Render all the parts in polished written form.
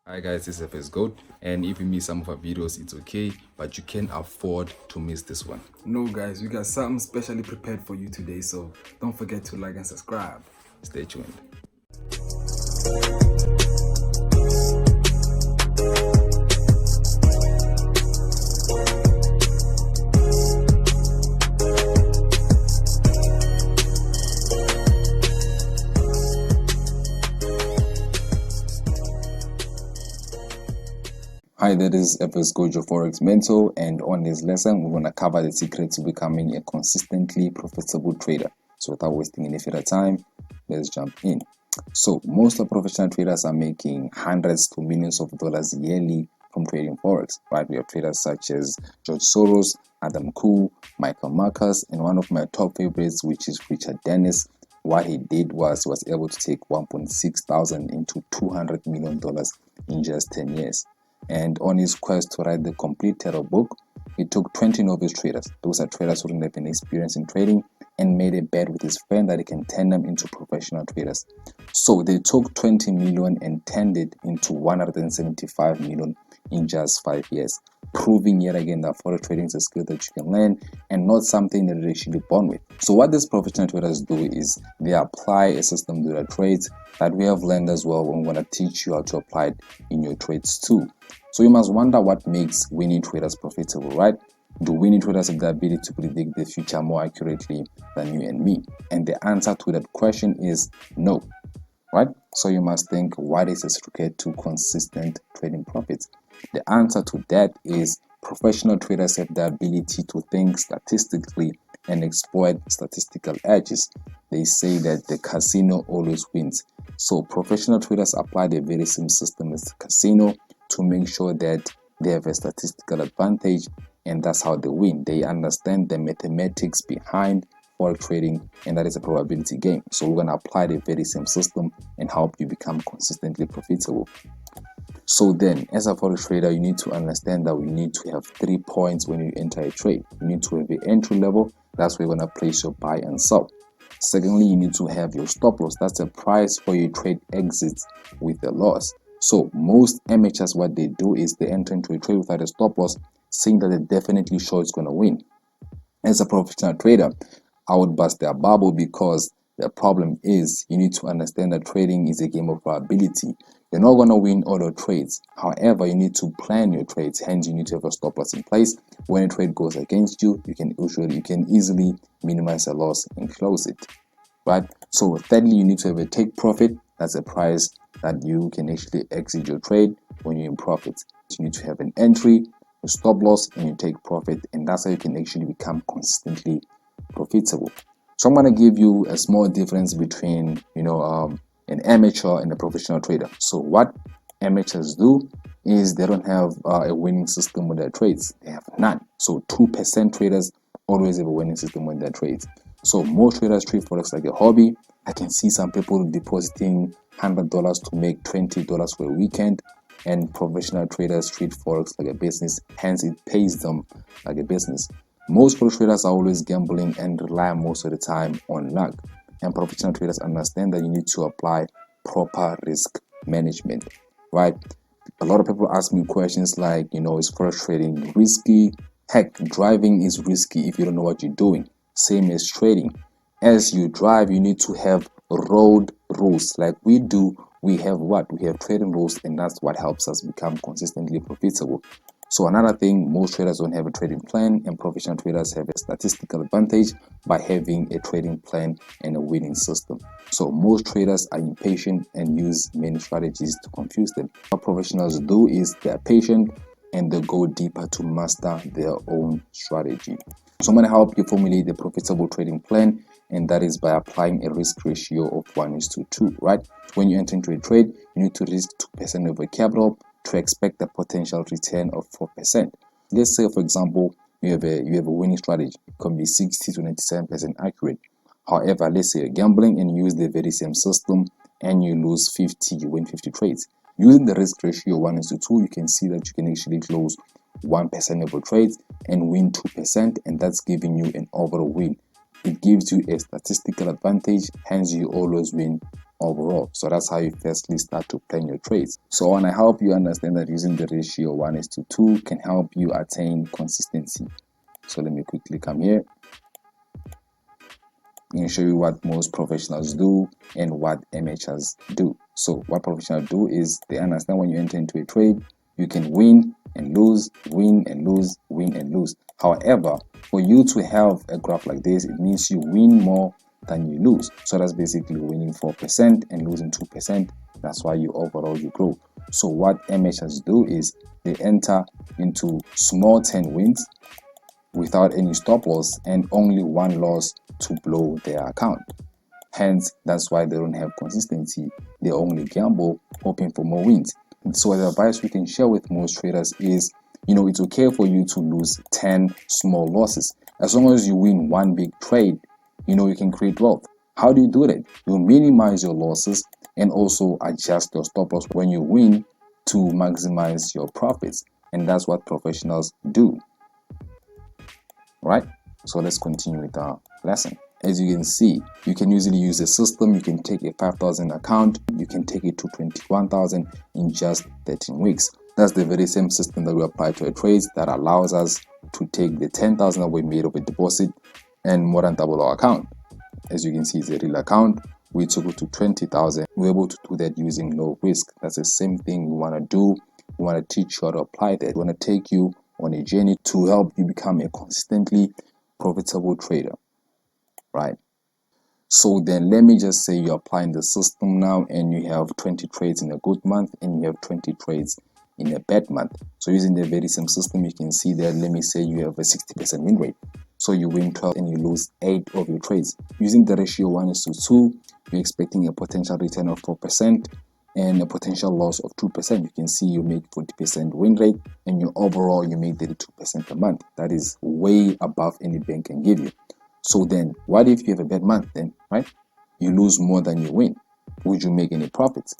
Hi guys, this is FX GOAT, and if you miss some of our videos, it's okay, but you can't afford to miss this one. No guys, we got something specially prepared for you today, so don't forget to like and subscribe. Stay tuned. Hi, that is FX GOAT, your Forex mentor, and on this lesson, we're going to cover the secret to becoming a consistently profitable trader. So without wasting any further time, let's jump in. So most of professional traders are making hundreds to millions of dollars yearly from trading Forex, right? We have traders such as George Soros, Adam Khoo, Michael Marcus, and one of my top favorites, which is Richard Dennis. What he did was he was able to take 1.6 thousand into $200 million in just 10 years. And on his quest to write the complete terror book, it took 20 novice traders. Those are traders who didn't have any experience in trading, and made a bet with his friend that he can turn them into professional traders. So they took 20 million and turned it into 175 million in just 5 years, proving yet again that forex trading is a skill that you can learn and not something that you're actually born with. So what these professional traders do is they apply a system to their trades that we have learned as well, when we're going to teach you how to apply it in your trades too. So you must wonder what makes winning traders profitable, right? Do winning traders have the ability to predict the future more accurately than you and me? And the answer to that question is no, right? So you must think, what is the secret to consistent trading profits? The answer to that is professional traders have the ability to think statistically and exploit statistical edges. They say that the casino always wins. So professional traders apply the very same system as the casino to make sure that they have a statistical advantage, and that's how they win. They understand the mathematics behind forex trading, and that is a probability game. So we're going to apply the very same system and help you become consistently profitable. So then, as a forex trader, you need to understand that we need to have 3 points when you enter a trade. You need to have the entry level. That's where you're going to place your buy and sell. Secondly, you need to have your stop loss. That's the price where your trade exits with a loss. So most amateurs, what they do is they enter into a trade without a stop loss, saying that they're definitely sure it's going to win. As a professional trader, I would bust their bubble, because the problem is you need to understand that trading is a game of probability. You're not going to win all your trades. However, you need to plan your trades. Hence, you need to have a stop loss in place. When a trade goes against you, you can easily minimize a loss and close it, right? So thirdly, you need to have a take profit. That's a price that you can actually exit your trade when you're in profit. You need to have an entry, a stop loss, and you take profit, and that's how you can actually become consistently profitable. So I'm going to give you a small difference between an amateur and a professional trader. So what amateurs do is they don't have a winning system with their trades. They have none. So 2% traders always have a winning system with their trades. So most traders treat forex like a hobby. I can see some people depositing $100 to make $20 for a weekend, and professional traders treat forex like a business. Hence, it pays them like a business. Most forex traders are always gambling and rely most of the time on luck. And professional traders understand that you need to apply proper risk management, right? A lot of people ask me questions like, is forex trading risky? Heck, driving is risky if you don't know what you're doing. Same as trading. As you drive, you need to have road rules. Like we do, we have what? We have trading rules, and that's what helps us become consistently profitable. So another thing, most traders don't have a trading plan, and professional traders have a statistical advantage by having a trading plan and a winning system. So most traders are impatient and use many strategies to confuse them. What professionals do is they're patient and they go deeper to master their own strategy. So I'm going to help you formulate a profitable trading plan, and that is by applying a risk ratio of 1:2, right? When you enter into a trade, you need to risk 2% of your capital to expect a potential return of 4%. Let's say, for example, you have a winning strategy. It can be 60 to 97% accurate. However, let's say you're gambling and you use the very same system and you lose 50, you win 50 trades. Using the risk ratio 1:2, you can see that you can actually close 1% of your trades and win 2%, and that's giving you an overall win. It gives you a statistical advantage, hence you always win overall. So that's how you firstly start to plan your trades. So I want to help you understand that using the ratio 1:2 can help you attain consistency. So let me quickly come here and show you what most professionals do and what amateurs do. So what professionals do is they understand when you enter into a trade, you can win and lose, win and lose, win and lose. However, for you to have a graph like this, it means you win more than you lose. So that's basically winning 4% and losing 2%. That's why you overall you grow. So what amateurs do is they enter into small 10 wins without any stop loss and only one loss to blow their account. Hence, that's why they don't have consistency. They only gamble, hoping for more wins. So the advice we can share with most traders is, it's okay for you to lose 10 small losses. As long as you win one big trade, you can create wealth. How do you do that? You minimize your losses and also adjust your stop loss when you win to maximize your profits. And that's what professionals do. Right? So let's continue with our lesson. As you can see, you can usually use a system. You can take a 5,000 account, you can take it to 21,000 in just 13 weeks. That's the very same system that we apply to our trades that allows us to take the 10,000 that we made of a deposit and more than double our account. As you can see, it's a real account. We took it to 20,000. We're able to do that using low risk. That's the same thing we want to do. We want to teach you how to apply that. We want to take you on a journey to help you become a consistently profitable trader, right? So then let me just say you're applying the system now and you have 20 trades in a good month and you have 20 trades in a bad month. So using the very same system, you can see that, let me say you have a 60% win rate. So you win 12 and you lose 8 of your trades. Using the ratio 1:2, you're expecting a potential return of 4% and a potential loss of 2%. You can see you make 40% win rate and you overall you make 32% a month. That is way above any bank can give you. So then what if you have a bad month then, right? You lose more than you win. Would you make any profits?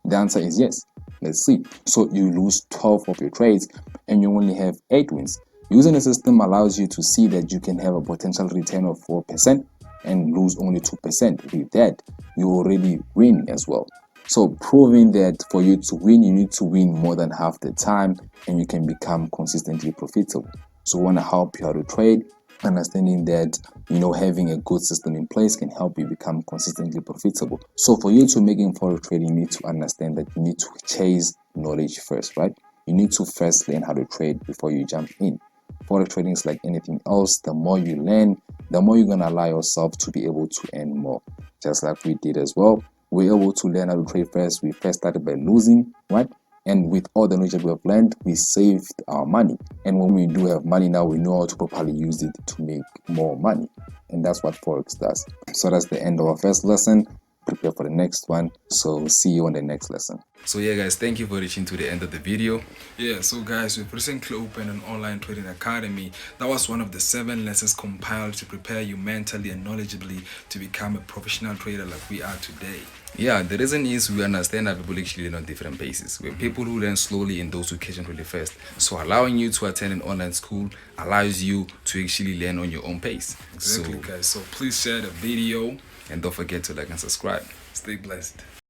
The answer is yes. Let's see. So you lose 12 of your trades and you only have 8 wins. Using the system allows you to see that you can have a potential return of 4% and lose only 2%. With that, you already win as well. So proving that for you to win, you need to win more than half the time and you can become consistently profitable. So I want to help you how to trade, understanding that having a good system in place can help you become consistently profitable. So for you to make forex trading, you need to understand that you need to chase knowledge first, right? You need to first learn how to trade before you jump in. Forex trading is like anything else. The more you learn, the more you're going to allow yourself to be able to earn more, just like we did as well. We're able to learn how to trade first. We first started by losing, right? And with all the knowledge that we have learned, we saved our money. And when we do have money now, we know how to properly use it to make more money. And that's what Forex does. So that's the end of our first lesson. Prepare for the next one. So see you on the next lesson. So yeah guys, thank you for reaching to the end of the video. Yeah, so guys, we've recently opened an online trading academy. That was one of the 7 lessons compiled to prepare you mentally and knowledgeably to become a professional trader like we are today. Yeah, the reason is we understand that people actually learn on different paces. We're people who learn slowly and those who catch on really fast. So allowing you to attend an online school allows you to actually learn on your own pace. Exactly, guys. So please share the video and don't forget to like and subscribe. Stay blessed.